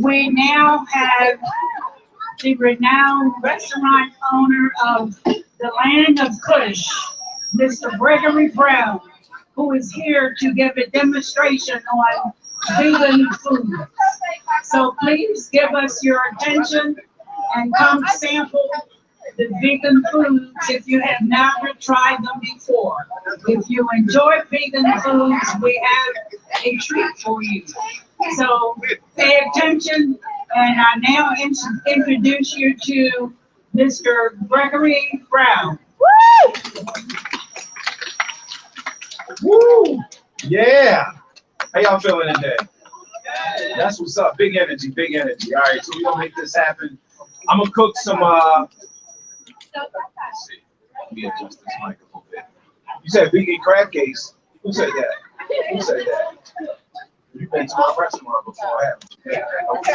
We now have the renowned restaurant owner of the land of Kush, Mr. Gregory Brown, who is here to give a demonstration on vegan food. So please give us your attention and come sample the vegan foods if you have never tried them before. If you enjoy vegan foods, we have a treat for you. So pay attention, and I now introduce you to Mr. Gregory Brown. Woo! Yeah! How y'all feeling today? That's what's up. Big energy, big energy. All right, so we're gonna make this happen. I'm gonna cook some let's see. Let me adjust this mic a little bit. You said vegan crab cakes. Who said that? Who said that? You've been to my restaurant before, haven't you? Okay.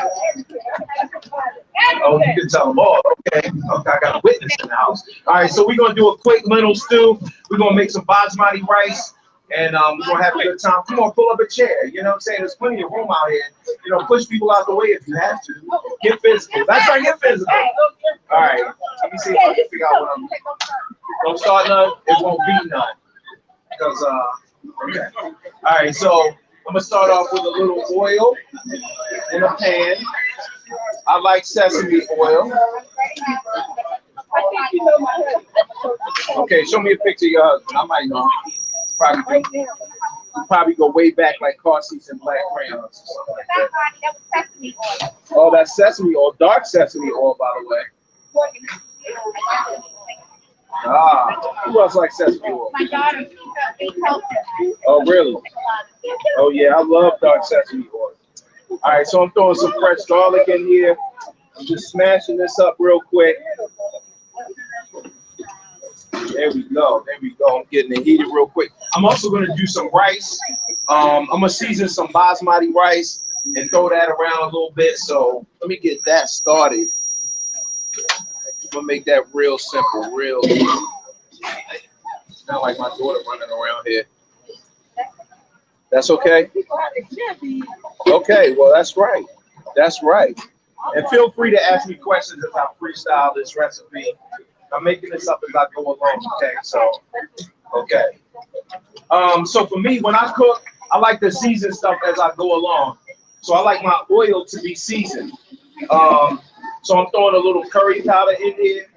Oh, you can tell them all. Okay. Okay, I got a witness in the house. All right, so we're gonna do a quick lentil stew. We're gonna make some basmati rice. And we're gonna have a good time. Come on, pull up a chair. You know what I'm saying? There's plenty of room out here. You know, push people out the way if you have to. Get physical. That's right, get physical. All right. Let me see if I can figure out what I'm doing. Don't start none. It won't be none. Because okay. All right. So I'm gonna start off with a little oil in a pan. I like sesame oil. Okay, show me a picture of your husband. I might know. Probably go way back like car seats and black crayons or something like that. Oh, that's sesame oil, dark sesame oil, by the way. Ah, who else likes sesame oil? My daughter. Oh, really? Oh, yeah, I love dark sesame oil. All right, so I'm throwing some fresh garlic in here. I'm just smashing this up real quick. There we go. There we go. I'm getting it heated real quick. I'm also going to do some rice. I'm going to season some basmati rice and throw that around a little bit. So let me get that started. I'm going to make that real simple, real easy. It's not like my daughter running around here. That's okay? Okay, well, that's right. That's right. And feel free to ask me questions as I freestyle this recipe. I'm making this up as I go along, okay? So, okay. So for me, when I cook, I like to season stuff as I go along. So I like my oil to be seasoned. So I'm throwing a little curry powder in here.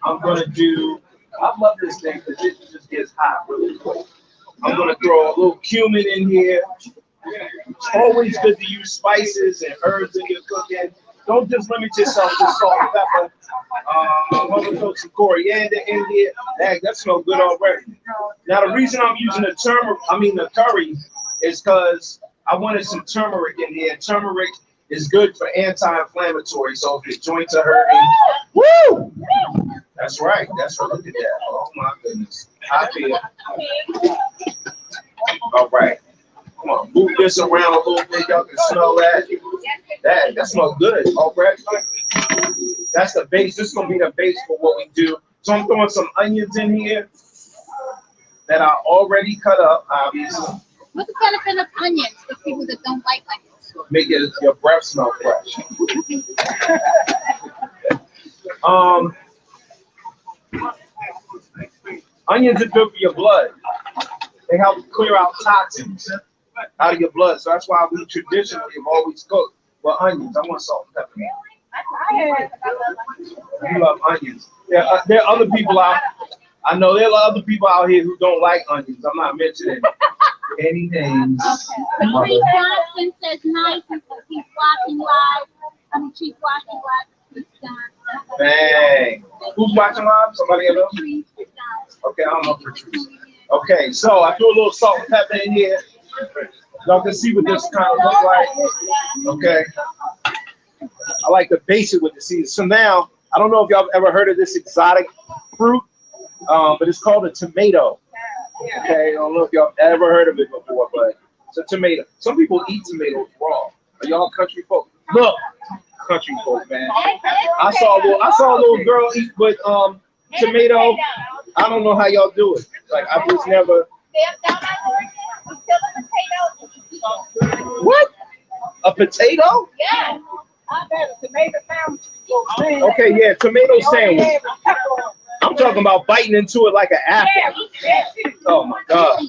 I'm gonna do, I love this thing because it just gets hot really quick. I'm gonna throw a little cumin in here. It's always good to use spices and herbs in your cooking. Don't just limit yourself to salt and pepper. I'm gonna throw some coriander in here. Dang, that smells good already. Now the reason I'm using the curry is because I wanted some turmeric in here. Turmeric is good for anti-inflammatory. So if your joints are hurting, woo! That's right. That's right. Look at that. Oh my goodness. I feel. All right. Come on, move this around a little bit. Y'all can smell that. That smells good. All right. That's the base. This is gonna be the base for what we do. So I'm throwing some onions in here that I already cut up, obviously. What's the benefit of onions for people that don't like onions? Make your breath smell fresh. Onions are good for your blood. They help clear out toxins out of your blood. So that's why we traditionally have always cooked with onions. I want salt and pepper. You love onions. There are other people out. I know there are other people out here who don't like onions. I'm not mentioning any names. Marie Johnson says nice because he's watching live. She's watching live. Bang. Who's watching live? Somebody else? Okay, I don't know Patrice. Okay, so I threw a little salt and pepper in here. Y'all can see what this kind of look like. Okay. I like to base it with the season. So now, I don't know if y'all ever heard of this exotic fruit, but it's called a tomato. Okay, I don't know if y'all ever heard of it before, but it's a tomato. Some people eat tomatoes raw. Are y'all country folk? Look, country folk, man. I saw a little girl eat with tomato. I don't know how y'all do it. Like I just never. What? A potato? Yeah. I bet a tomato sandwich. Okay, yeah, tomato sandwich. I'm talking about biting into it like an apple. Oh my God.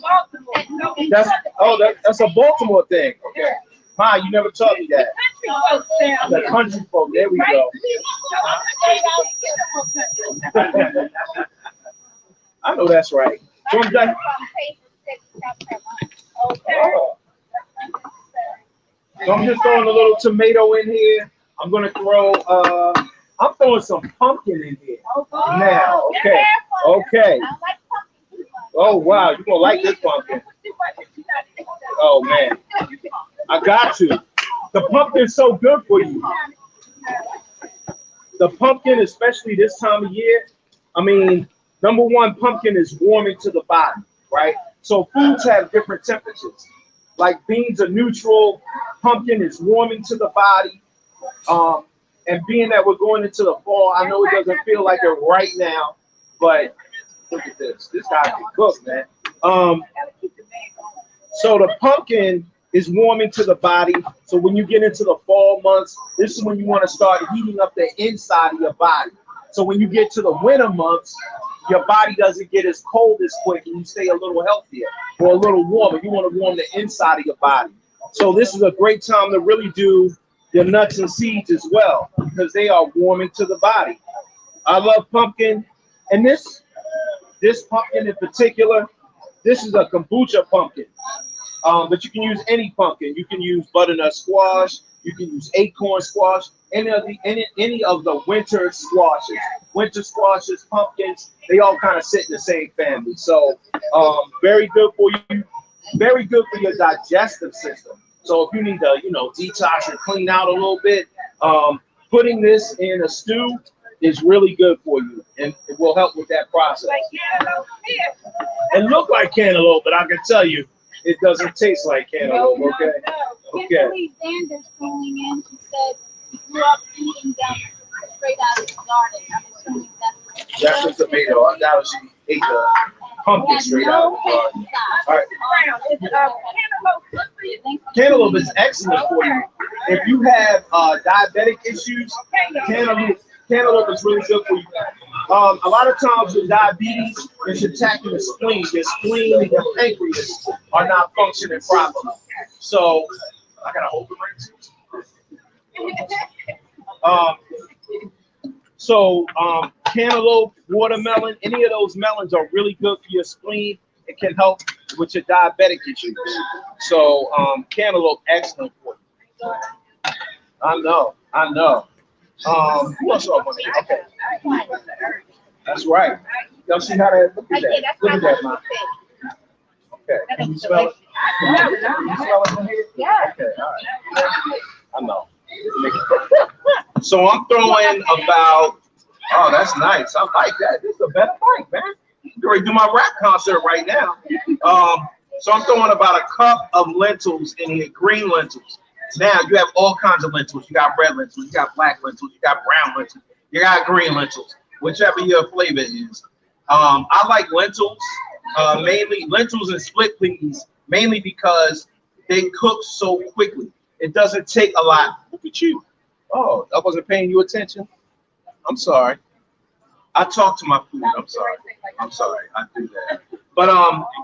That's a Baltimore thing. Okay. Ma, you never taught me that. The country folk. There we go. I know that's right. So I'm done. So I'm just throwing a little tomato in here. I'm gonna throw I'm throwing some pumpkin in here. Now, okay. Okay. Oh wow, you're gonna like this pumpkin. Oh man. I got to. The pumpkin's so good for you. The pumpkin, especially this time of year, I mean, number one, pumpkin is warming to the body, right? So foods have different temperatures. Like beans are neutral, pumpkin is warming to the body. And being that we're going into the fall, I know it doesn't feel like it right now, but look at this. This guy can cook, man. So the pumpkin is warming to the body. So when you get into the fall months, this is when you want to start heating up the inside of your body. So when you get to the winter months, your body doesn't get as cold as quick and you stay a little healthier or a little warmer. You want to warm the inside of your body. So this is a great time to really do your nuts and seeds as well, because they are warming to the body. I love pumpkin. And this pumpkin in particular, this is a kombucha pumpkin. But you can use any pumpkin. You can use butternut squash. You can use acorn squash. Any of the winter squashes. Winter squashes, pumpkins, they all kind of sit in the same family. So very good for you. Very good for your digestive system. So if you need to, detox and clean out a little bit, putting this in a stew is really good for you, and it will help with that process. It looked like cantaloupe, but I can tell you, it doesn't taste like cantaloupe. Okay. Kimberly Sanders calling in. She said she grew up eating them straight out of the garden. I'm assuming that's a tomato. I doubt she ate the pumpkin straight out of the garden. All right. Cantaloupe is excellent for you. If you have diabetic issues, cantaloupe is really good for you. A lot of times with diabetes, it's attacking the spleen. Your spleen and your pancreas are not functioning properly. So I gotta hold the right. Cantaloupe, watermelon, any of those melons are really good for your spleen. It can help with your diabetic issues. So cantaloupe, excellent for you. I know. Who else do I want to? Okay. That's right. Y'all see how that? Look at that. Look at that, man. Okay. Can you smell it? Can you smell it in here? Yeah. Okay. All right. I know. So I'm throwing about. Oh, that's nice. I like that. This is a better fight, man. I'm ready to do my rap concert right now. So I'm throwing about a cup of lentils in here, green lentils. Now you have all kinds of lentils. You got red lentils, you got black lentils, you got brown lentils, you got green lentils, whichever your flavor is. I like lentils, mainly lentils and split peas, mainly because they cook so quickly. It doesn't take a lot. Look at you. Oh, I wasn't paying you attention. I'm sorry. I talk to my food. I'm sorry. I do that. But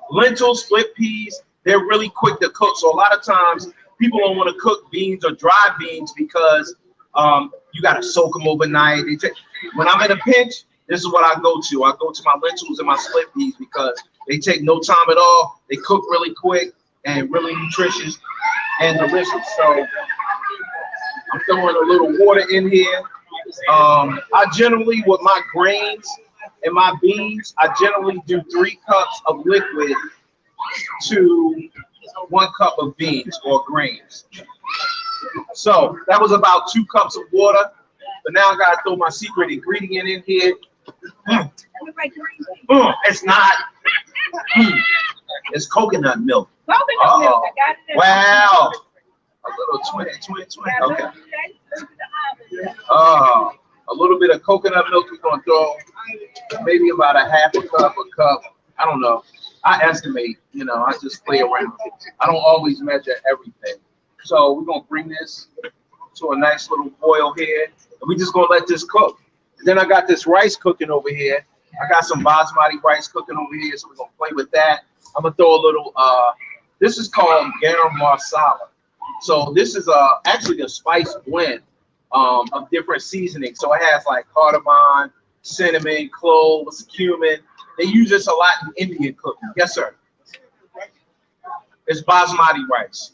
lentils, split peas, they're really quick to cook. So a lot of times people don't want to cook beans or dry beans because you got to soak them overnight. When I'm in a pinch, this is what I go to. I go to my lentils and my split peas because they take no time at all. They cook really quick and really nutritious and delicious. So I'm throwing a little water in here. I generally, with my grains and my beans, I generally do 3 cups of liquid to 1 cup of beans or grains. So that was about 2 cups of water. But now I gotta throw my secret ingredient in here. It's not. It's coconut milk. Wow. A little 20. Okay. A little bit of coconut milk we're gonna throw, maybe about a cup. I don't know. I estimate, I just play around. I don't always measure everything. So we're gonna bring this to a nice little boil here, and we just gonna let this cook. And then I got this rice cooking over here. I got some basmati rice cooking over here, so we're gonna play with that. I'm gonna throw a little. This is called Garam Masala. So this is actually a spice blend of different seasonings. So it has like cardamom, cinnamon, cloves, cumin. They use this a lot in Indian cooking. Yes, sir. It's basmati rice.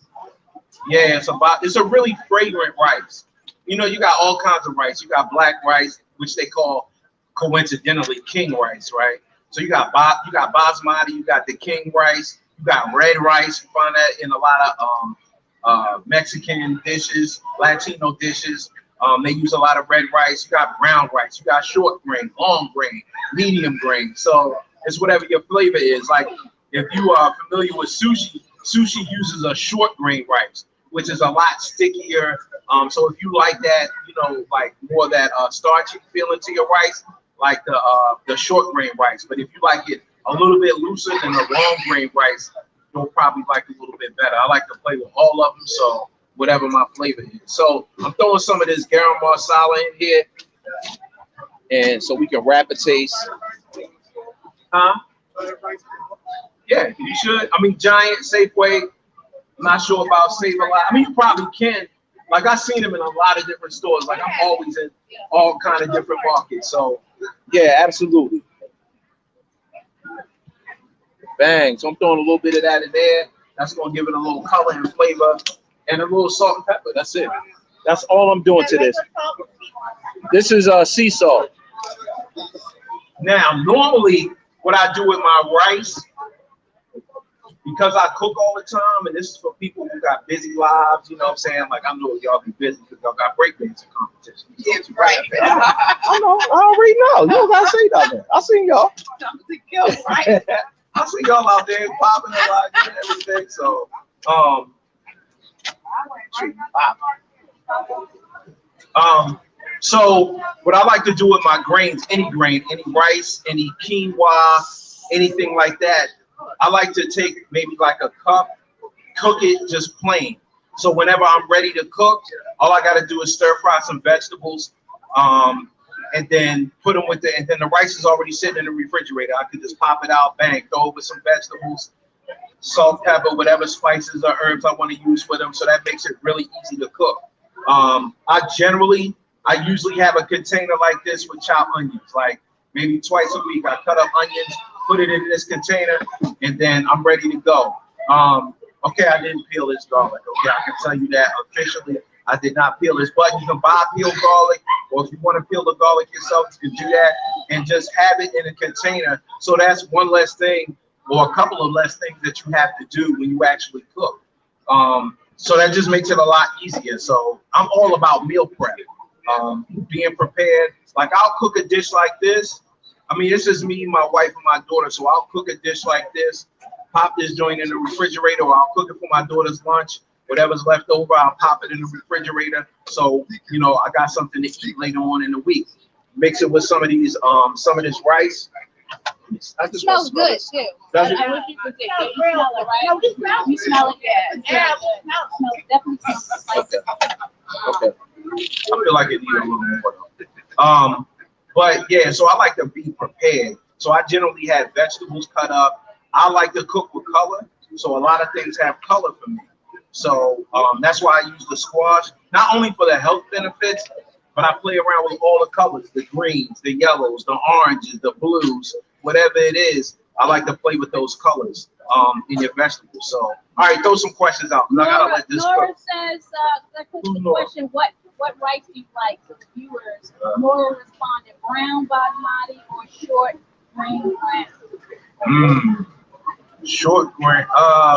Yeah, it's a really fragrant rice. You know, you got all kinds of rice. You got black rice, which they call coincidentally king rice, right? So you got basmati, you got the king rice, you got red rice. You find that in a lot of Mexican dishes, Latino dishes. They use a lot of red rice. You got brown rice. You got short grain, long grain, medium grain. So it's whatever your flavor is. Like if you are familiar with sushi, sushi uses a short grain rice, which is a lot stickier. So if you like that, you know, like more of that starchy feeling to your rice, like the short grain rice. But if you like it a little bit looser than the long grain rice, you'll probably like it a little bit better. I like to play with all of them, so whatever my flavor is. So I'm throwing some of this garam masala in here, and so we can rapid taste. Huh? Yeah, you should. I mean, Giant, Safeway. I'm not sure about Save-A-Lot. I mean, you probably can. Like, I've seen them in a lot of different stores. Like, I'm always in all kind of different markets. So, yeah, absolutely. Bang. So I'm throwing a little bit of that in there. That's going to give it a little color and flavor. And a little salt and pepper. That's it. That's all I'm doing to this. This is sea salt. Now, normally, what I do with my rice, because I cook all the time, and this is for people who got busy lives, you know what I'm saying? Like, I know y'all be busy because y'all got breakdancing competition. Yes, right. I know. I already know. You don't got to say nothing. I seen y'all. I see y'all out there popping a lot and everything. So, so what I like to do with my grains, any grain, any rice, any quinoa, anything like that, I like to take maybe like a cup, cook it just plain. So whenever I'm ready to cook, all I got to do is stir fry some vegetables, and then put them with and then the rice is already sitting in the refrigerator. I could just pop it out, bang, throw over some vegetables, salt, pepper, whatever spices or herbs I want to use for them. So that makes it really easy to cook. I usually have a container like this with chopped onions, like maybe twice a week. I cut up onions, put it in this container, and then I'm ready to go. Okay, I didn't peel this garlic. Okay, I can tell you that officially, I did not peel this, but you can buy peeled garlic, or if you want to peel the garlic yourself, you can do that and just have it in a container. So that's one less thing, or a couple of less things that you have to do when you actually cook. So that just makes it a lot easier. So I'm all about meal prep, being prepared. Like I'll cook a dish like this. I mean, this is me, my wife, and my daughter. So I'll cook a dish like this, pop this joint in the refrigerator, or I'll cook it for my daughter's lunch. Whatever's left over, I'll pop it in the refrigerator. So, you know, I got something to eat later on in the week. Mix it with some of these, some of this rice. I just smells good too. Does it? I wish you could get it. You smell it, right? You smell it, yeah. It definitely smells spicy. Okay. I feel like it needs a little more. But yeah, so I like to be prepared. So I generally have vegetables cut up. I like to cook with color. So a lot of things have color for me. So that's why I use the squash, not only for the health benefits, but I play around with all the colors, the greens, the yellows, the oranges, the blues, whatever it is. I like to play with those colors in your vegetables. So, all right, throw some questions out. I gotta let this Nora cook. says, the question, what rice do you like? So the viewers, Nora responded, brown basmati or short grain brown? Short grain.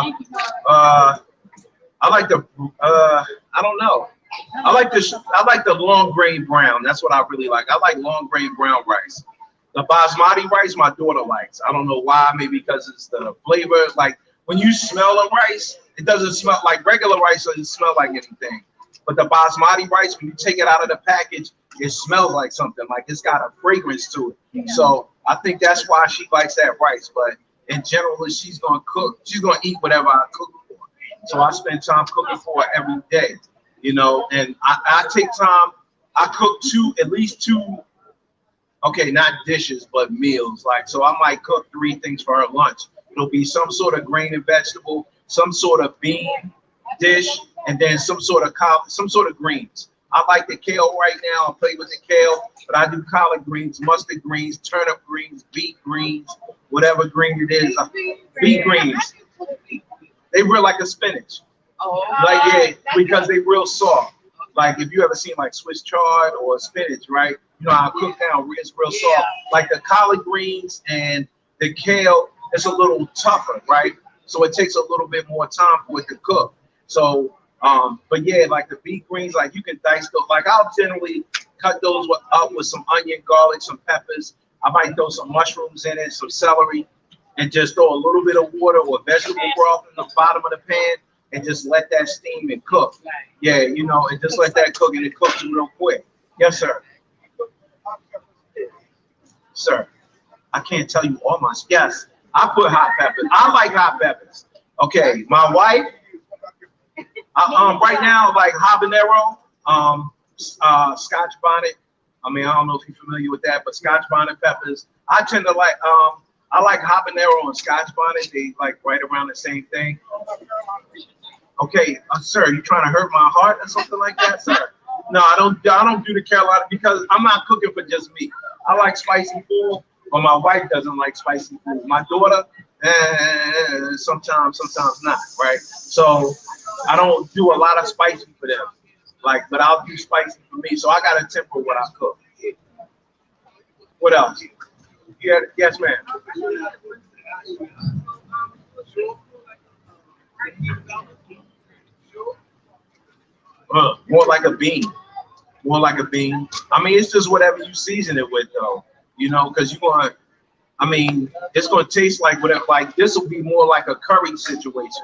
Thank you, Nora. I like the. I don't know. I like the long grain brown. That's what I really like. I like long grain brown rice. The basmati rice, my daughter likes. I don't know why. Maybe because it's the flavor. Like when you smell a rice, it doesn't smell like regular rice. Doesn't smell like anything. But the basmati rice, when you take it out of the package, it smells like something. Like it's got a fragrance to it. Yeah. So I think that's why she likes that rice. But in general, she's gonna cook. She's gonna eat whatever I cook for. So I spend time cooking for her every day, you know, and I take time. I cook at least two, okay, not dishes, but meals. Like, so I might cook 3 things for her lunch. It'll be some sort of grain and vegetable, some sort of bean dish, and then some sort of greens. I like the kale right now. I play with the kale, but I do collard greens, mustard greens, turnip greens, beet greens, whatever green it is. Beet greens. They real like a spinach. Like, yeah, because they real soft. Like, if you ever seen like Swiss chard or spinach, right? You know how I cook down, it's real soft. Like the collard greens and the kale, it's a little tougher, right? So it takes a little bit more time for it to cook. So, but yeah, like the beet greens, like you can dice those. Like I'll generally cut those up with some onion, garlic, some peppers. I might throw some mushrooms in it, some celery, and just throw a little bit of water or vegetable broth in the bottom of the pan and just let that steam and cook. Yeah, you know, and just let that cook and it cooks real quick. Yes, sir. Sir, I can't tell you all my, yes, I put hot peppers. I like hot peppers. Okay, my wife, right now, like habanero, Scotch bonnet. I mean, I don't know if you're familiar with that, but Scotch bonnet peppers. I tend to like, I like habanero and Scotch bonnet. They like right around the same thing. Okay, sir, you trying to hurt my heart or something like that, sir? No, I don't do the Carolina because I'm not cooking for just me. I like spicy food, but my wife doesn't like spicy food. My daughter, sometimes not, right? So I don't do a lot of spicy for them. Like, but I'll do spicy for me. So I gotta temper what I cook. What else? Yeah, yes, ma'am. More like a bean. More like a bean. I mean, it's just whatever you season it with, though. You know, because you're going to, I mean, it's going to taste like whatever. Like, this will be more like a curry situation.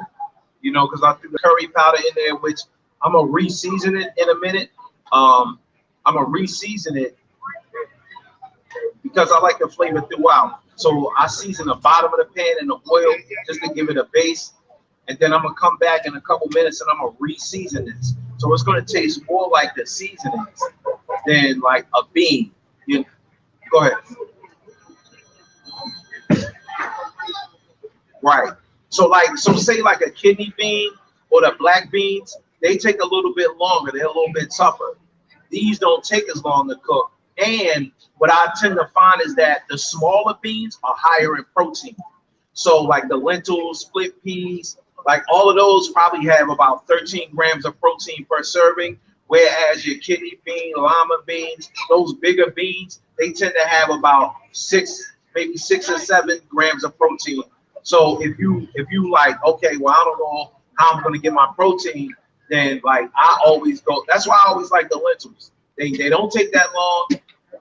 You know, because I threw the curry powder in there, which I'm going to re-season it in a minute. I'm going to re-season it because I like the flavor throughout. So I season the bottom of the pan in the oil just to give it a base. And then I'm going to come back in a couple minutes and I'm going to re-season this. So it's going to taste more like the seasonings than like a bean. You go ahead. Right. So say like a kidney bean or the black beans, they take a little bit longer. They're a little bit tougher. These don't take as long to cook. And what I tend to find is that the smaller beans are higher in protein. So like the lentils, split peas, like all of those probably have about 13 grams of protein per serving, whereas your kidney bean, lima beans, those bigger beans, they tend to have about 6 or 7 grams of protein. So if you like, okay, well, I don't know how I'm gonna get my protein, then like I always go, that's why I always like the lentils. They don't take that long.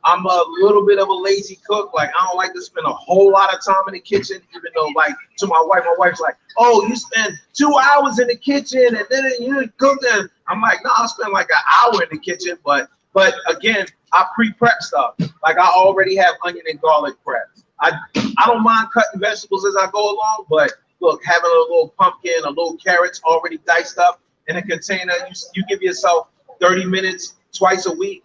I'm a little bit of a lazy cook. Like, I don't like to spend a whole lot of time in the kitchen, even though, like, to my wife's like, oh, you spend 2 hours in the kitchen and then you cook them. I'm like, no, I spend like an hour in the kitchen. But again, I pre-prep stuff. Like, I already have onion and garlic prep. I don't mind cutting vegetables as I go along, but look, having a little pumpkin, a little carrots already diced up in a container, you give yourself 30 minutes twice a week,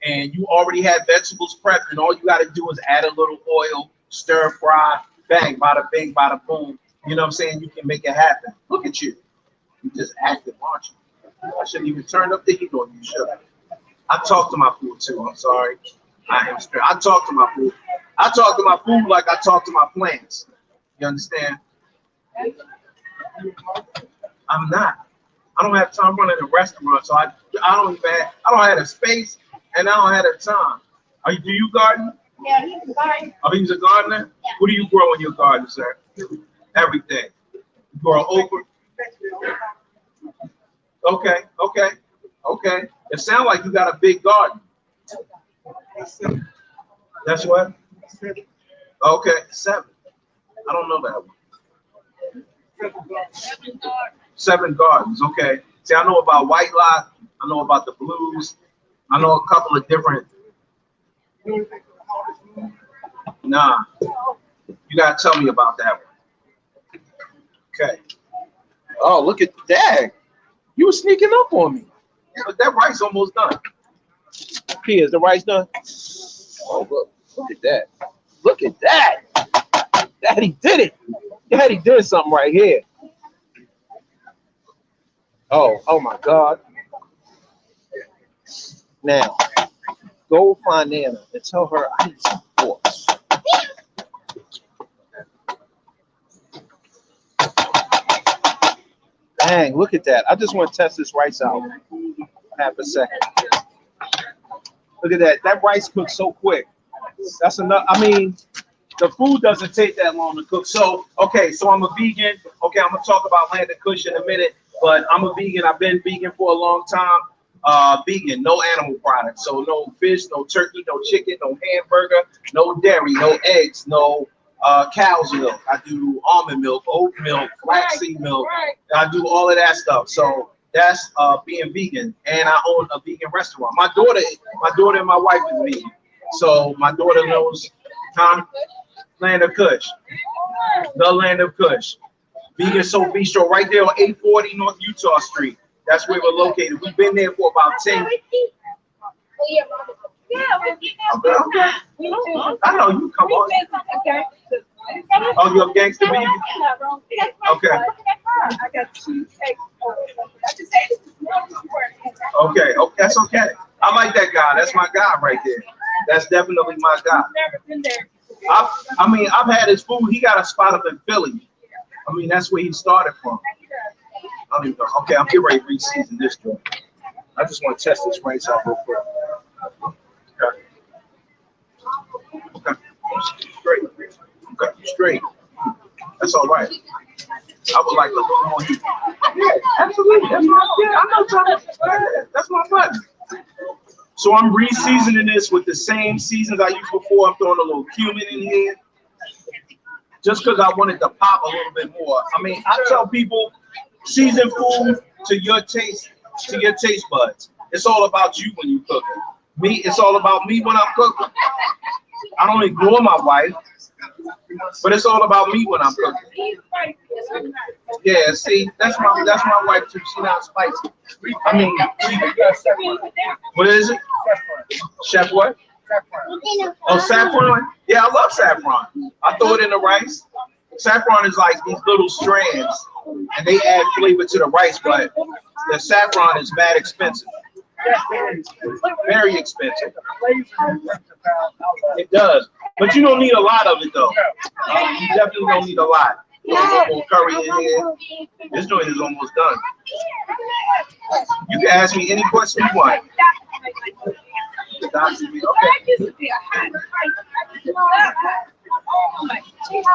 and you already have vegetables prepped, and all you got to do is add a little oil, stir fry, bang, bada bing, bada boom. You know what I'm saying? You can make it happen. Look at you. You just active, aren't you? I shouldn't even turn up the heat on you, should I talk to my food too. I'm sorry. I talk to my food. I talk to my food like I talk to my plants. You understand? I'm not. I don't have time running a restaurant, so I don't have the space. And I don't have the time. Do you garden? Yeah, he's a gardener. Oh, he's a gardener? Yeah. What do you grow in your garden, sir? Everything. You grow okra? Okay. It sounds like you got a big garden. That's what? 7. Okay, 7. I don't know that one. 7 gardens, okay. See, I know about White Lot. I know about the Blues. I know a couple of different. Nah, you gotta tell me about that one. Okay. Oh, look at that. You were sneaking up on me. Yeah, but that rice almost done. Here, is the rice done? Oh, look at that. Look at that. Daddy did it. Daddy did something right here. Oh my God. Now, go find Nana and tell her I need some forks. Dang, look at that. I just want to test this rice out. Half a second. Look at that. That rice cooks so quick. That's enough. I mean, the food doesn't take that long to cook. So, okay, so I'm a vegan. Okay, I'm going to talk about Land of Kush in a minute, but I'm a vegan. I've been vegan for a long time. Vegan, no animal products. So no fish, no turkey, no chicken, no hamburger, no dairy, no eggs, no cow's milk. I do almond milk, oat milk, flaxseed milk. I do all of that stuff. So that's being vegan. And I own a vegan restaurant. My daughter and my wife is vegan. So my daughter knows, Land of Kush. The Land of Kush. Vegan Soul Bistro right there on 840 North Utah Street. That's where we're located. We've been there for about 10. Okay. I know you come on. Oh, you're a gangster vegan? Okay. I got two takes. Okay, that's okay. I like that guy. That's my guy right there. That's definitely my guy. I mean, I've had his food. He got a spot up in Philly. I mean, that's where he started from. I don't even know. Okay, I'm getting ready to re-season this joint. I just want to test this rice out real quick. Okay. Okay. Straight. Okay, straight. That's all right. I would like a little more heat. Yeah, absolutely. That's my button. So I'm re-seasoning this with the same seasons I used before. I'm throwing a little cumin in here. Just because I wanted to pop a little bit more. I mean, I tell people, season food to your taste buds. It's all about you when you cook it. Me, it's all about me when I'm cooking. I don't ignore my wife, but it's all about me when I'm cooking. Yeah, see, that's my wife too. She's not spicy. I mean, what is it? Chef what? Oh, saffron? Yeah, I love saffron. I throw it in the rice. Saffron is like these little strands, and they add flavor to the rice, but the saffron is mad expensive. Very expensive. It does. But you don't need a lot of it, though. You definitely don't need a lot. A little curry in here. This joint is almost done. You can ask me any question you want. Okay.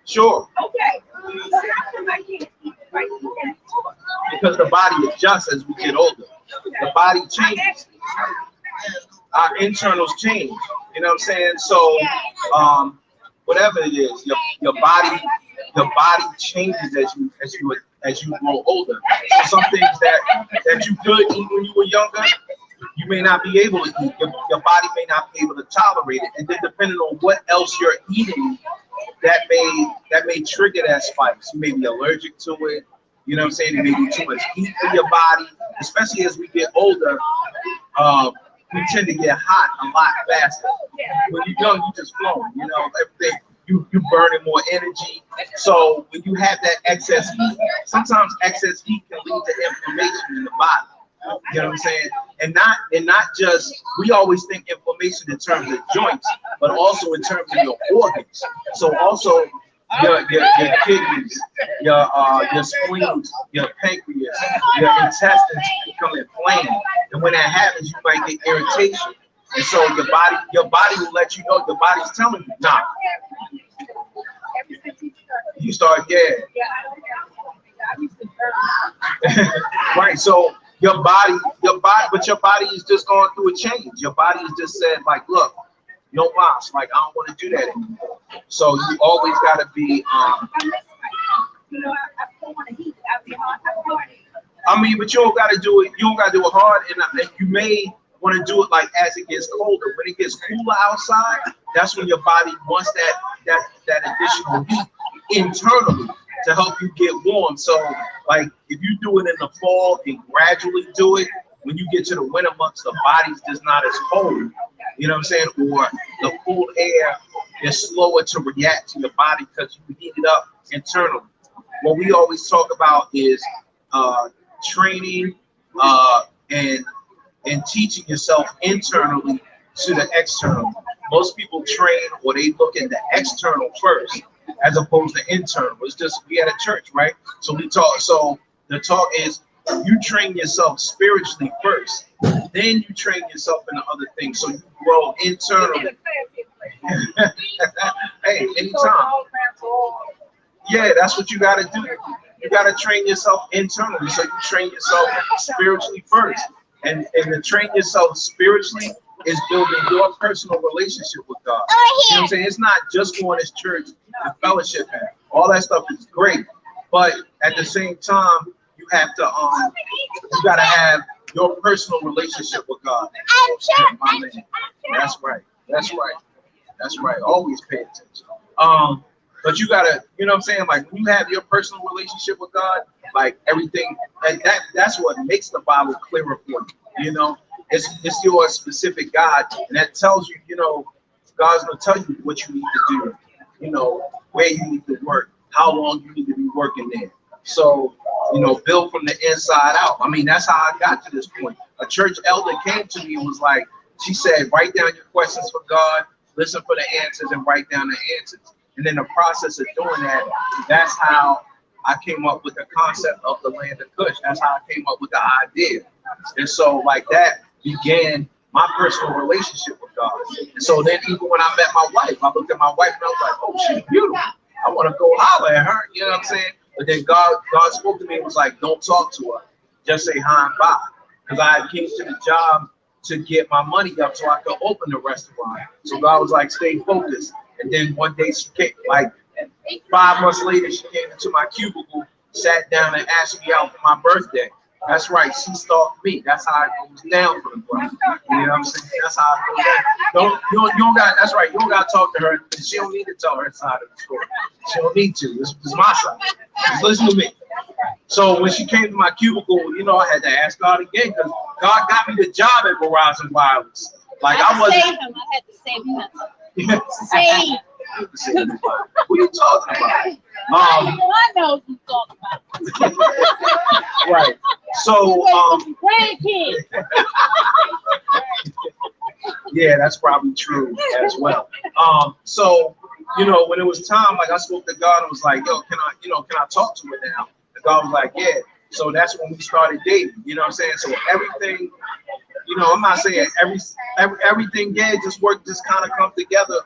Sure. Because the body adjusts as we get older. The body changes. Our internals change. You know what I'm saying? So, whatever it is, your body changes as you grow older. So some things that you could eat when you were younger, you may not be able to eat. Your body may not be able to tolerate it. And then depending on what else you're eating, that may trigger that spice. You may be allergic to it. You know what I'm saying? It may be too much heat in your body, especially as we get older. We tend to get hot a lot faster. When you're young, you just flowing. You know, everything you burning more energy. So when you have that excess heat, sometimes excess heat can lead to inflammation in the body. You know what I'm saying? And not just, we always think inflammation in terms of joints, but also in terms of your organs. So also your kidneys, your spleens, your pancreas, your intestines become inflamed. And when that happens, you might get irritation. And so your body will let you know, your body's telling you, nah. You start, right, so your body is just going through a change. Your body is just said, like, look, no mas, like, I don't want to do that anymore. So you always got to be, I mean, but you don't got to do it hard, and you may want to do it like as it gets colder. When it gets cooler outside, that's when your body wants that additional heat internally. to help you get warm. So, like, if you do it in the fall and gradually do it, when you get to the winter months, the body's just not as cold. You know what I'm saying? Or the cool air is slower to react to your body because you heat it up internally. What we always talk about is training and teaching yourself internally to the external. Most people train or they look at the external first as opposed to internal. It's just, we at a church, right? So we talk, so the talk is you train yourself spiritually first, then you train yourself in the other things. So you grow internally. Hey, anytime. Yeah, that's what you got to do. You got to train yourself internally. So you train yourself spiritually first. And to train yourself spiritually is building your personal relationship with God. You know what I'm saying? It's not just going to church and fellowship. All that stuff is great. But at the same time, you have to, you got to have your personal relationship with God. My man. That's right. That's right. That's right. Always pay attention. But you gotta, you know what I'm saying? Like when you have your personal relationship with God, like everything, that's what makes the Bible clearer for you. You know, it's your specific God, and that tells you, you know, God's gonna tell you what you need to do, you know, where you need to work, how long you need to be working there. So, you know, build from the inside out. I mean, that's how I got to this point. A church elder came to me and was like, she said, write down your questions for God, listen for the answers, and write down the answers. And then the process of doing that, that's how I came up with the concept of the land of Kush. That's how I came up with the idea. And so like that began my personal relationship with God. And so then even when I met my wife, I looked at my wife and I was like, oh, she's beautiful. I want to go holler at her, you know what I'm saying? But then God spoke to me and was like, don't talk to her. Just say hi and bye. Because I came to the job to get my money up so I could open the restaurant. So God was like, stay focused. And then one day she came, like 5 months later, she came into my cubicle, sat down and asked me out for my birthday. That's right, she stalked me. That's how it goes down for the brother. You know what I'm saying? That's how it goes down. You don't got, that's right, you don't got to talk to her. She don't need to tell her side of the story. She don't need to. This is my side. Just listen to me. So when she came to my cubicle, you know, I had to ask God again because God got me the job at Verizon Wireless. Like I wasn't. Save him. I had to save him. Save. Who you talking about? I know who you talking about. Right. So grandkids. Yeah, that's probably true as well. So you know, when it was time, like I spoke to God and was like, yo, can I talk to her now? And God was like, yeah. So that's when we started dating. You know what I'm saying? So everything, you know, I'm not saying everything, yeah, just kind of come together.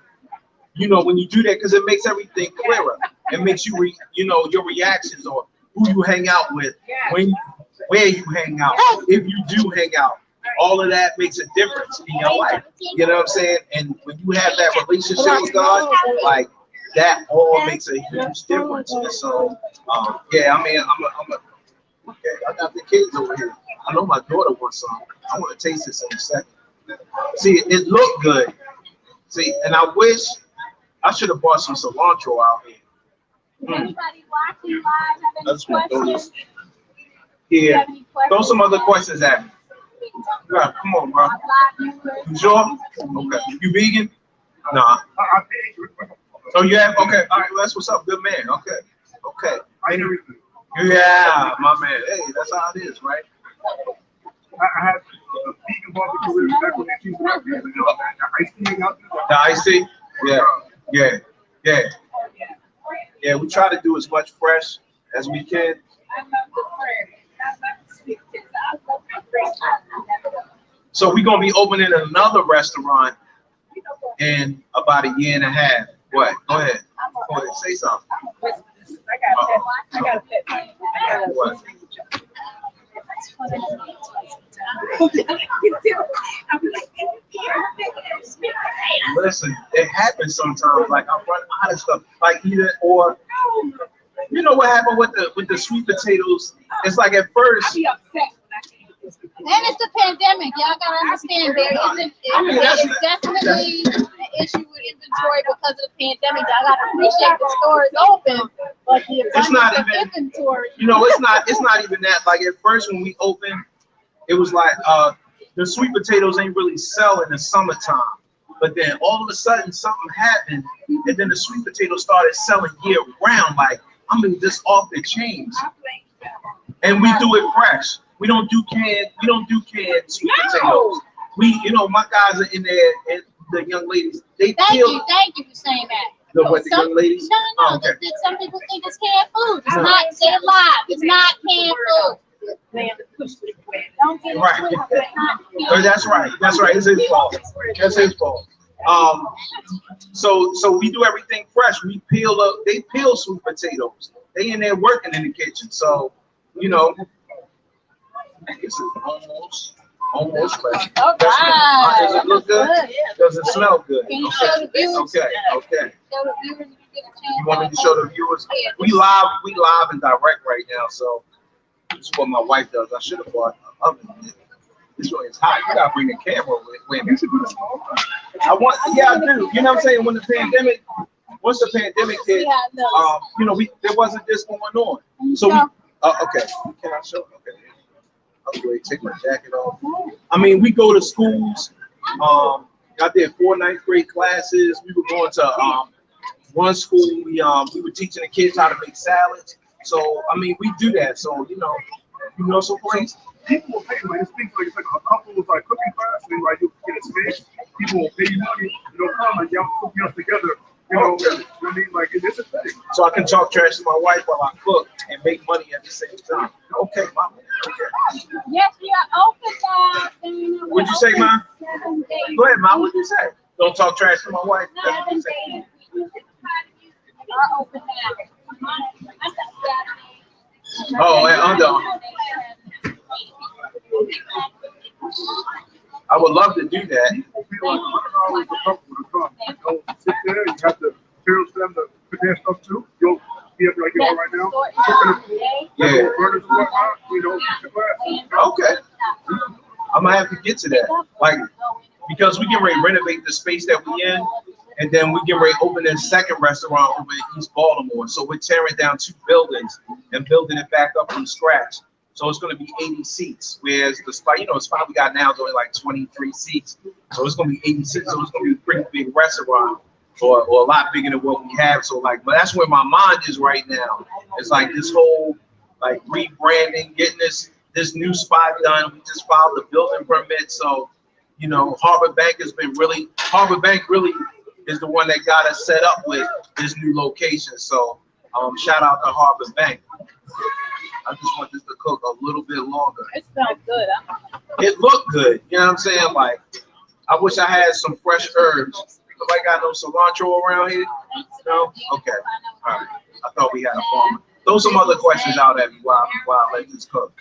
You know, when you do that, because it makes everything clearer. It makes you, you know, your reactions or who you hang out with, where you hang out, if you do hang out. All of that makes a difference in your life. You know what I'm saying? And when you have that relationship with God, like that all makes a huge difference. And so, yeah, I mean, okay, I got the kids over here. I know my daughter wants some. I want to taste this in a second. See, it looked good. See, and I wish I should have bought some cilantro out here. Anybody watching live have any questions? Yeah, throw some other questions at me. Yeah, come on, bro. You sure? Okay. You vegan? Nah. Oh, you have? Okay. All right. Well, that's what's up. Good man. Okay. Okay. Yeah, my man. Hey, that's how it is, right? I have vegan barbecue ribs, macaroni and cheese, the iced tea? Yeah. Yeah. Yeah. Yeah, we try to do as much fresh as we can. So we're gonna be opening another restaurant in about 1.5 years. What? Go ahead. Go ahead. Say something. I got What? Listen, it happens sometimes. Like I run out of stuff. Like either or. You know what happened with the sweet potatoes? It's like at first. And it's the pandemic. Y'all gotta understand it's definitely an issue with inventory because of the pandemic. Y'all gotta appreciate the store is open, But the It's not abundance of even- inventory. You know, it's not even that. Like at first when we opened, it was like the sweet potatoes ain't really sell in the summertime. But then all of a sudden something happened, and then the sweet potatoes started selling year round. Like, I mean, just off the chains. And we do it fresh. We don't do canned sweet potatoes. We, you know, my guys are in there, and the young ladies, they Thank peel you for saying that. the young ladies. No, Oh, okay. some people think it's canned food. It's not. They're live. It's not canned food. Don't get it Right. twisted. It's not No, canned. that's right. That's right. It's his fault. That's his fault. So we do everything fresh. We peel up. They peel sweet potatoes. They in there working in the kitchen. So, you know, this is almost fresh. All Does right. it look good? Does it smell good? Can you show the viewers? Okay. Show the viewers if you get a chance. You want me to show the viewers? We live and direct right now. So this is what my wife does. I should have bought an oven. This one is hot. You gotta bring the camera with me. You should do the small one. I do. You know what I'm saying? Once the pandemic hit, you know, there wasn't this going on. So we, okay. Can I show? Okay. I'll go ahead and take my jacket off. I mean, we go to schools. I did 4 9th grade classes. We were going to one school. We were teaching the kids how to make salads. So I mean, we do that. So you know, some place. People will pay you. Like, it seems like it's like a couple was like cooking class, and like you get a space. People will pay you money. You know, come and y'all cook meals together. You know, I mean, like it's a thing. So I can talk trash to my wife while I cook and make money at the same time. Okay, mama. Okay. Yes, we are open now. What'd you say, Ma? 7 days. Go ahead, Mom. What'd you say? Don't talk trash to my wife. That's what 7 you say. days. We are open now. Oh, and under. I would love to do that. People feel like $100 a couple to come. You don't sit there. You have to materials for them to put their stuff too. You'll be able to like you are right now. Cooking the food. Yeah. Burners and whatnot. You know, the class. Okay. I'm gonna have to get to that. Like, because we get ready to renovate the space that we in, and then we get ready to open a second restaurant over in East Baltimore. So we're tearing down 2 buildings and building it back up from scratch. So it's going to be 80 seats, whereas the spot, you know, the spot we got now is only like 23 seats. So it's going to be 80 seats. So it's going to be a pretty big restaurant, or a lot bigger than what we have. So like, but that's where my mind is right now. It's like this whole like rebranding, getting this new spot done. We just filed the building permit. So, you know, Harbor Bank really is the one that got us set up with this new location. So shout out to Harbor Bank. I just want this to cook a little bit longer. It smells good. It looked good. You know what I'm saying? Like, I wish I had some fresh herbs. Nobody got no cilantro around here? No? Okay. All right. I thought we had a farmer. Throw some other questions out at me while I let this cook.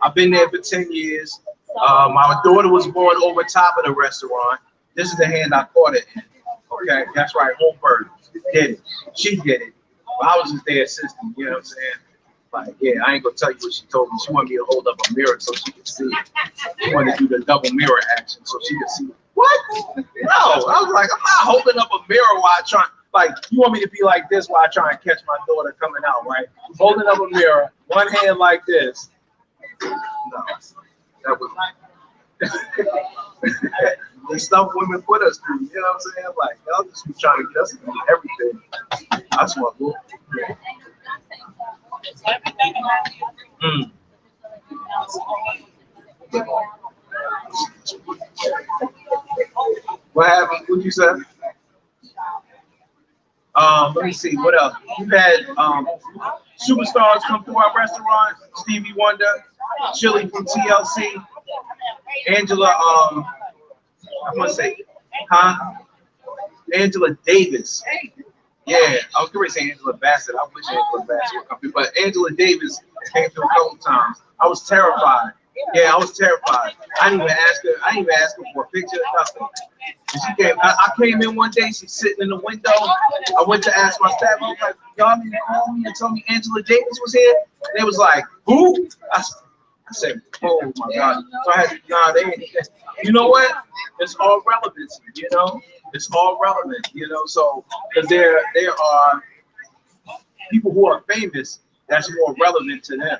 I've been there for 10 years. My daughter was born over top of the restaurant. This is the hand I caught it in. Okay, that's right. Home birth. Did it. She did it. But I was just there assisting. You know what I'm saying? Like, yeah, I ain't gonna tell you what she told me. She wanted me to hold up a mirror so she could see it. She wanted to do the double mirror action so she could see it. What? No, I was like, I'm not holding up a mirror while I try. Like, you want me to be like this while I try and catch my daughter coming out, right? Holding up a mirror, one hand like this. No, that was the stuff women put us through. You know what I'm saying? Like, y'all just be trying to get us to do everything. That's what I'm doing. What happened? What'd you say? Let me see. What else? We've had superstars come through our restaurant. Stevie Wonder, Chili from TLC, Angela. I want to say, Angela Davis. Yeah, I was going to say Angela Bassett. I wish Angela Bassett would come through, but Angela Davis came through a couple times. I was terrified. Yeah, I was terrified. I didn't even ask her. I didn't even ask her for a picture or nothing. And she came. I came in one day. She's sitting in the window. I went to ask my staff. I was like, "Y'all need to call me and tell me Angela Davis was here." They was like, "Who?" I said, "Oh my God!" So I had to. Nah, they ain't. You know what? It's all relevancy. You know, it's all relevant. You know, so because there are people who are famous, that's more relevant to them,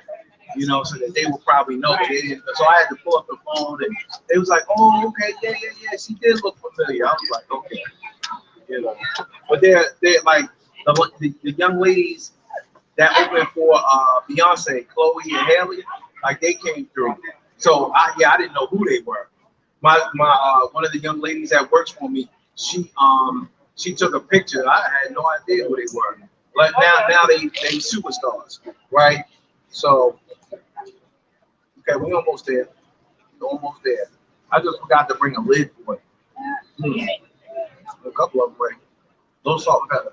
you know, so that they will probably know. They didn't, so I had to pull up the phone, and they was like, oh, okay, yeah, she did look familiar. I was like, okay, you know. But they're like the young ladies that opened for Beyonce, Chloe and Haley, like they came through. So I didn't know who they were. My one of the young ladies that works for me, she took a picture. I had no idea who they were. But now they superstars, right? So okay, we almost there. We're almost there. I just forgot to bring a lid for it. A couple of them, right? Little salt and pepper.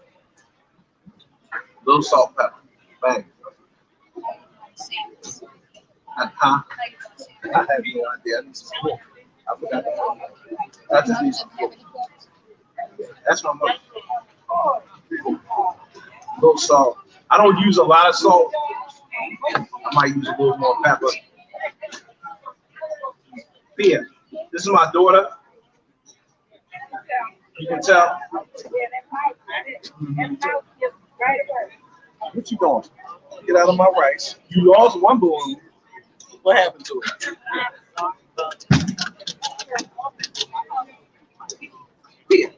Little salt and pepper. Bang. Huh? I have no idea. I need some pork. I forgot that. I just need some pork. That's my mother. Little salt. I don't use a lot of salt. I might use a little more pepper. Here, this is my daughter. You can tell. What you doing? Get out of my rice. You lost one balloon. What happened to it? Here.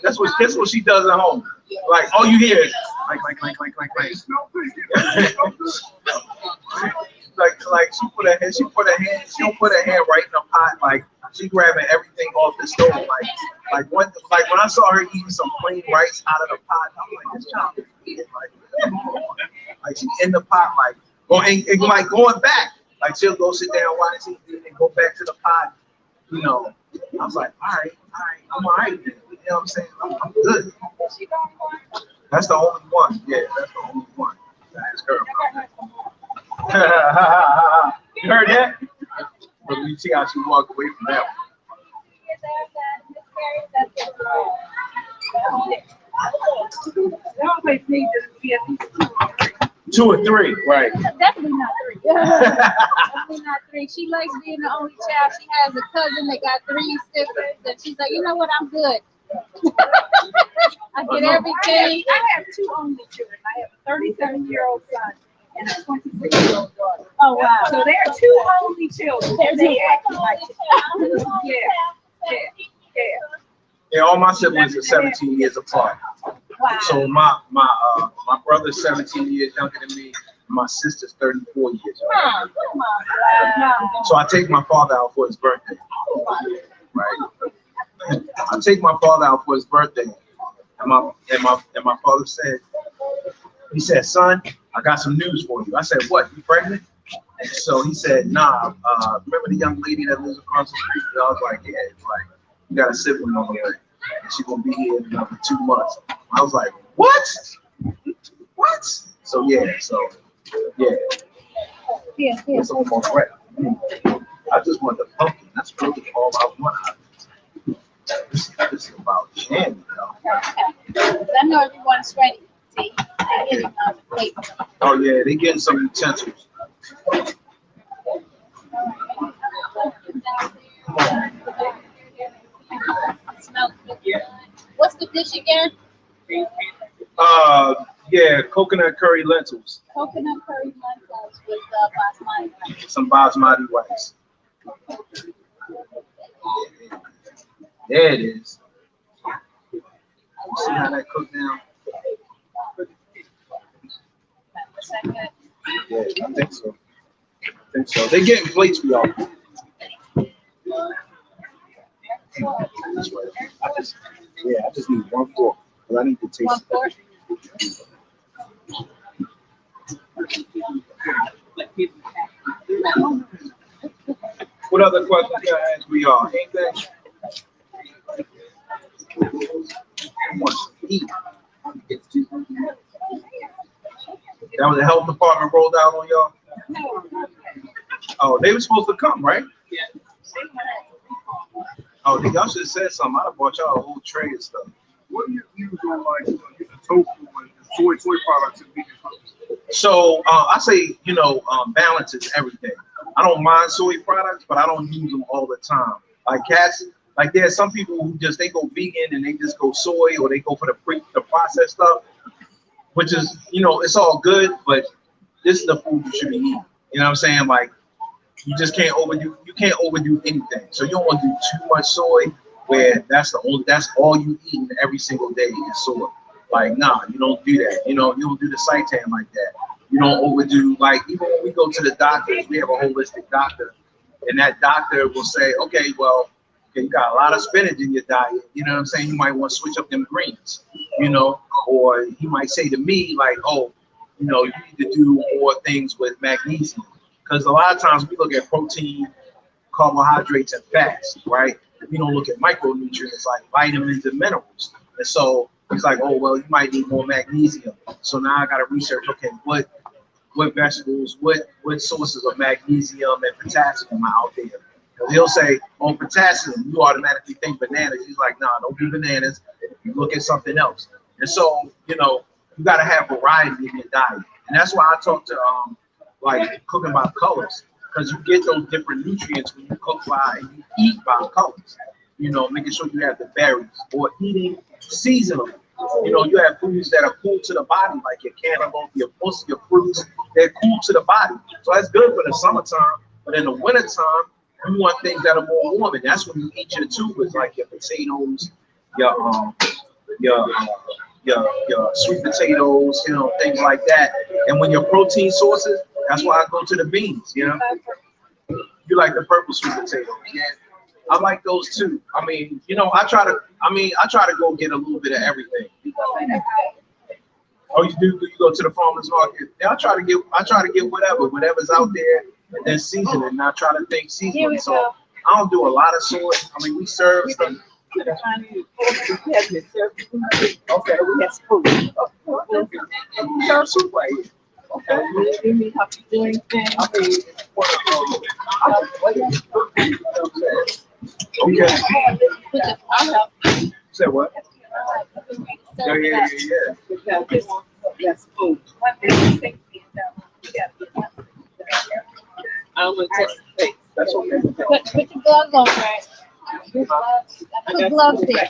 That's what she does at home. Like all you hear is like. like she put her hand, she don't put her hand right in the pot, like she grabbing everything off the stove. Like when I saw her eating some plain rice out of the pot, I'm like, this child is eating like she in the pot, like going back. Like she'll go sit down, watch TV, and go back to the pot. You know, I was like, all right, I'm all right then. You know what I'm saying? I'm good. That's the only one. Yeah, that's the only one. That's her. You heard that? But you see how she walked away from that one. 2 or 3, right? Definitely not 3. Definitely not 3. She likes being the only child. She has a cousin that got 3 sisters, and she's like, you know what? I'm good. I get everything. I have 2 only children. I have a 37-year-old son and a 26-year-old daughter. Oh wow! So there are 2 only children. They act like Yeah, all my siblings are 17 years apart. Wow. So my brother's 17 years younger than me. My sister's 34 years younger. So I take my father out for his birthday. Right. I take my father out for his birthday, and my father said, he said, son, I got some news for you. I said, what? You pregnant? And so he said, nah. Remember the young lady that lives across the street? And I was like, yeah. It's like, you got a sibling on the way. And she's gonna be here in another 2 months. I was like, what? What? So yeah. It's a more bread. I just want the pumpkin. That's really all I want. This is about candy, though. I know everyone's ready. See, they're getting on the plate. Oh yeah, they getting some utensils. What's the dish again? Yeah, coconut curry lentils. Coconut curry lentils with basmati rice. Some basmati rice. There it is. See how that cooked now? Yeah, I think so. They getting plates for y'all. I just need 1 fork. But I need to taste 1 fork. What other questions can I ask we all? Anything? That was the health department rolled out on y'all? Oh, they were supposed to come, right? Oh, y'all should have said something. I'd have bought y'all a whole tray of stuff. What do you use on like the tofu and soy products and vegan foods? So I say, balance is everything. I don't mind soy products, but I don't use them all the time. Like Cassie, Like there's some people who just they go vegan and they just go soy or they go for the processed stuff, which is, you know, it's all good, but this is the food you should be eating. You know what I'm saying? Like you just can't overdo anything. So you don't want to do too much soy where that's all you eat every single day is soy. Like nah, you don't do that. You know, you don't do the seitan like that. You don't overdo, like even when we go to the doctors, we have a holistic doctor, and that doctor will say, okay, well, you got a lot of spinach in your diet. You know what I'm saying? You might want to switch up them greens, you know, or he might say to me like, oh, you know, you need to do more things with magnesium. Because a lot of times we look at protein, carbohydrates, and fats, right? We don't look at micronutrients like vitamins and minerals. And so he's like, oh, well, you might need more magnesium. So now I got to research, okay, what vegetables, what sources of magnesium and potassium are out there? Because he'll say, on potassium, you automatically think bananas. He's like, nah, don't be bananas. You look at something else. And so, you know, you got to have variety in your diet. And that's why I talk to, like, cooking by colors. Because you get those different nutrients when you cook by and you eat by colors. You know, making sure you have the berries or eating seasonally. You know, you have foods that are cool to the body, like your cantaloupe, your puss, your fruits. They're cool to the body. So that's good for the summertime. But in the wintertime, you want things that are more warm, and that's when you eat your tubers, like your potatoes, your sweet potatoes, you know, things like that. And when your protein sources, that's why I go to the beans. You know, you like the purple sweet potatoes, yeah. I like those too. I mean, you know, I try to go get a little bit of everything. Oh, you do? You go to the farmer's market? Yeah, I try to get whatever's out there, and then season it. And I try to think seasoning. So I don't do a lot of soy. I mean, we serve some. Okay. We have food. We serve soup right here. Okay. You need help doing things. I mean, okay. Say what? Yeah. Yes, food. I don't want to touch the face. That's okay. Put your gloves on, right? I put gloves there.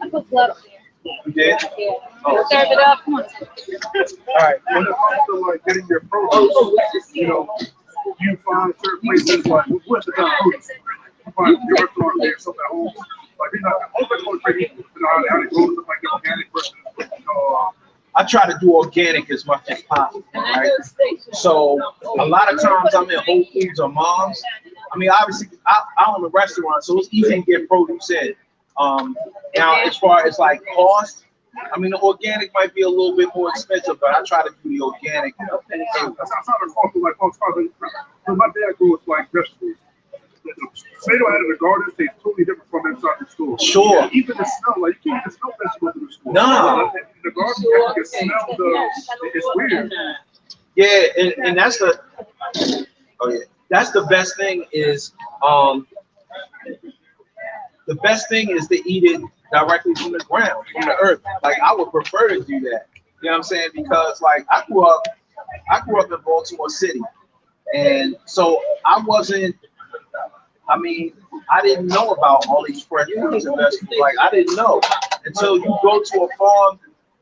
I put gloves there. You did? Yeah. Oh. Serve it up. Come on. All right. When it comes to like getting your produce, you know, you find certain places like what's the produce? You find your restaurant there, something at home. Like you're not always going to you know how it goes, like the organic versus I try to do organic as much as possible, right? So a lot of times I'm in Whole Foods or Mom's. I mean, obviously I own a restaurant, so it's easy to get produce in. Now as far as like cost, I mean, the organic might be a little bit more expensive, but I try to do the organic. that's outside of cost, like so my dad grows like vegetables. The tomato out of the garden tastes totally different from inside the store. Sure. And even the smell, like you can't even smell vegetables in the store. No. In the garden, you can smell it's weird. Yeah, and that's the best thing is the best thing is to eat it directly from the ground, from the earth. Like I would prefer to do that. You know what I'm saying? Because like I grew up in Baltimore City, and so I didn't know about all these fresh fruits and vegetables. Like I didn't know until you go to a farm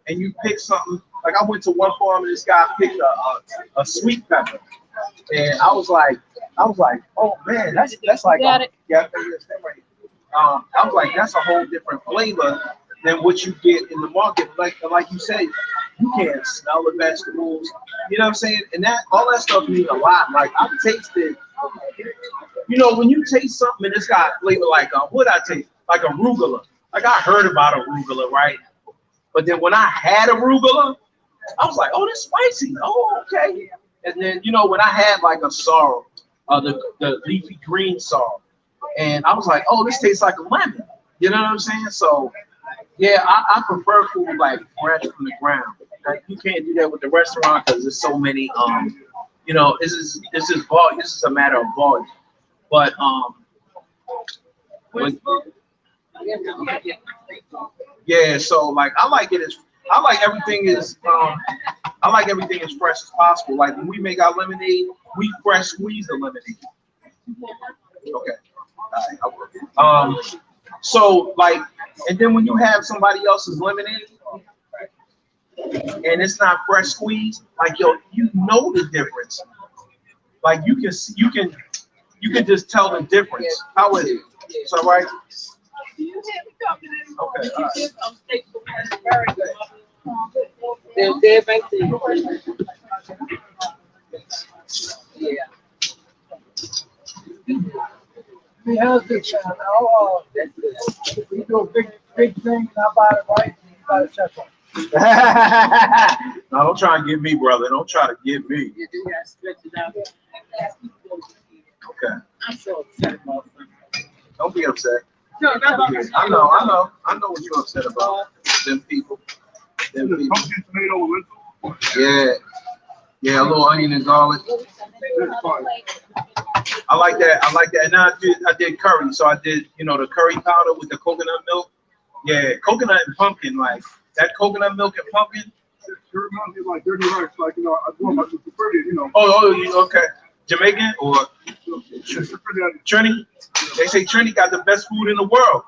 and you pick something. Like I went to one farm and this guy picked a sweet pepper, and I was like, oh man, that's like I was like, that's a whole different flavor than what you get in the market. Like you say, you can't smell the vegetables. You know what I'm saying? And that all that stuff means a lot. Like I've tasted. You know, when you taste something and it's got flavor like what I taste, like arugula. Like I heard about arugula, right? But then when I had arugula, I was like, oh, that's spicy. Oh, okay. And then you know when I had like a sorrel, the leafy green sorrel, and I was like, oh, this tastes like a lemon. You know what I'm saying? So yeah, I prefer food like fresh from the ground. Like you can't do that with the restaurant because there's so many. You know, this is volume. This is a matter of volume. But yeah, so like I like everything as fresh as possible. Like when we make our lemonade, we fresh squeeze the lemonade. Okay. All right. So like, and then when you have somebody else's lemonade and it's not fresh squeezed, like yo, you know the difference. Like you can just tell the difference. How is it? It's all right. Okay. All right. They're back there. Yeah. We have this now. We do a big thing, and I buy it right, and you buy the second. No, don't try and get me, brother. Don't try to get me. You do have to stretch it out. Okay. I'm so upset about something. Don't be upset. No, no, no. I know what you're upset about. Them people. Them people. Pumpkin, tomato, lentil. Yeah. Yeah, a little onion and garlic. That's fine. I like that. And now I did curry. So I did, the curry powder with the coconut milk. Yeah, coconut and pumpkin, like that coconut milk and pumpkin. It reminds me of like dirty rice, like I grew up with the pretty, Okay. Jamaican or Trini? They say Trini got the best food in the world.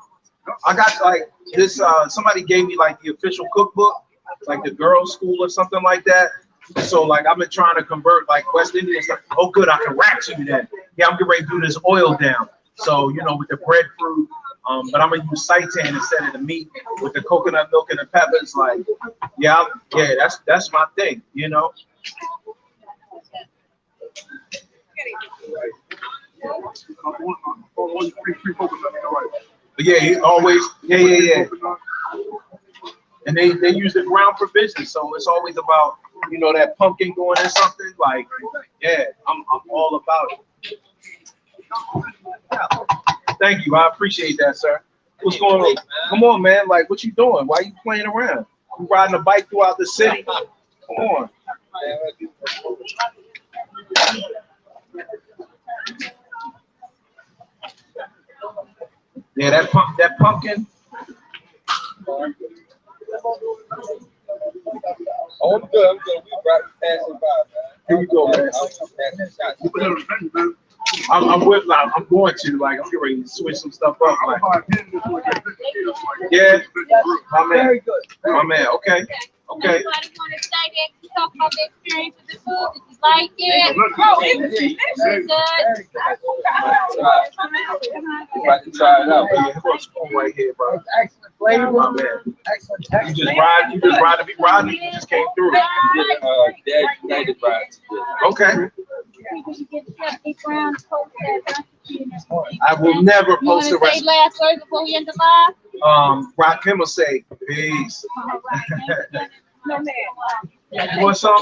I got like this. Somebody gave me like the official cookbook, like the girls' school or something like that. So like I've been trying to convert like West Indian stuff. Oh, good, I can rap to you then. Yeah, I'm getting ready to do this oil down. So with the breadfruit. But I'm gonna use seitan instead of the meat with the coconut milk and the peppers. Like, yeah, that's my thing, But yeah, he always, yeah. And they use the ground provision, so it's always about that pumpkin going in something. Like, yeah, I'm all about it. Thank you. I appreciate that, sir. What's going on? Come on, man. Like, what you doing? Why are you playing around? You riding a bike throughout the city? Come on. Yeah, that pumpkin. Oh, I'm good. We brought passing by, man. Here you go, man. I'm going to like I'm getting ready to switch some stuff up. Like, yeah, my man. Very good. My man. Okay. Anybody want to say that? Talk about the experience with the food. Did you like it? About to try it out. Yeah, here's a spoon right here, bro. Excellent flavor. My man. Excellent You texture. just ride to be riding. You just came through. Dad United rides. Okay. Did you get GBrown post that? I will never You want post to the say rest. last words before we end the live? Rock him will say peace. All right. You want some?